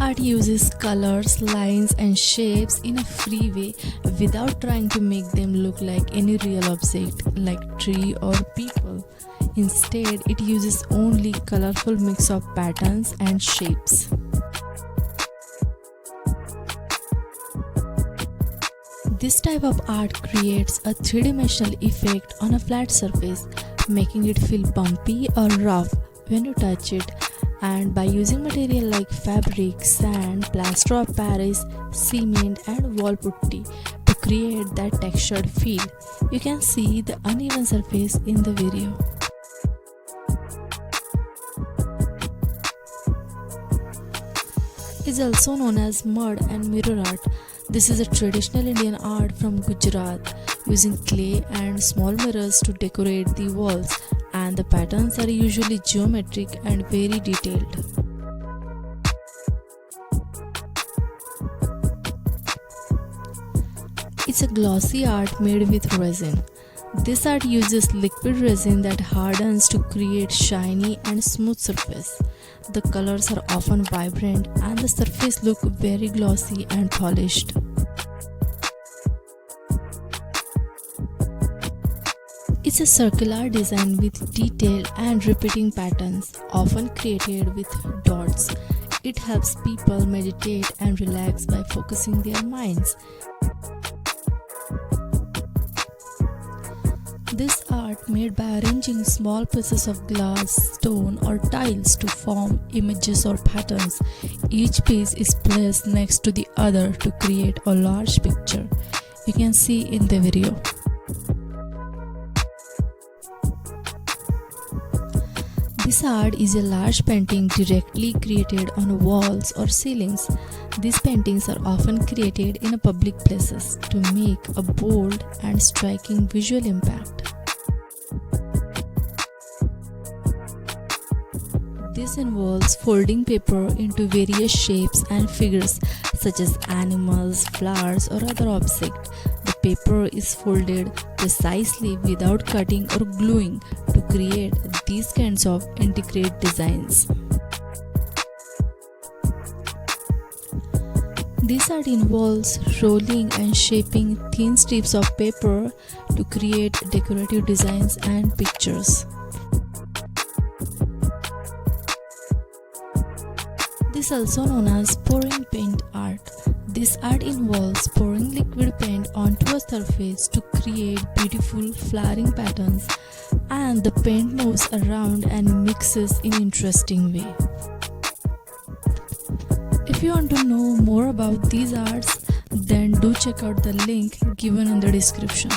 art uses colors, lines and shapes in a free way without trying to make them look like any real object like tree or people. Instead, it uses only colorful mix of patterns and shapes. This type of art creates a three-dimensional effect on a flat surface, making it feel bumpy or rough when you touch it. And by using material like fabric, sand, plaster of Paris, cement and wall putty to create that textured feel, you can see the uneven surface in the video. Is also known as mud and mirror art. This is a traditional Indian art from Gujarat, using clay and small mirrors to decorate the walls, and the patterns are usually geometric and very detailed. It's a glossy art made with resin. This art uses liquid resin that hardens to create shiny and smooth surface. The colors are often vibrant and the surface look very glossy and polished. It's a circular design with detailed and repeating patterns, often created with dots. It helps people meditate and relax by focusing their minds. This art made by arranging small pieces of glass, stone or tiles to form images or patterns. Each piece is placed next to the other to create a large picture. You can see in the video. This art is a large painting directly created on walls or ceilings. These paintings are often created in public places to make a bold and striking visual impact. This involves folding paper into various shapes and figures such as animals, flowers or other objects. The paper is folded precisely without cutting or gluing to create these kinds of intricate designs. This art involves rolling and shaping thin strips of paper to create decorative designs and pictures. This is also known as pouring paint art. This art involves pouring liquid paint onto a surface to create beautiful flowering patterns, and the paint moves around and mixes in an interesting way. If you want to know more about these arts, then do check out the link given in the description.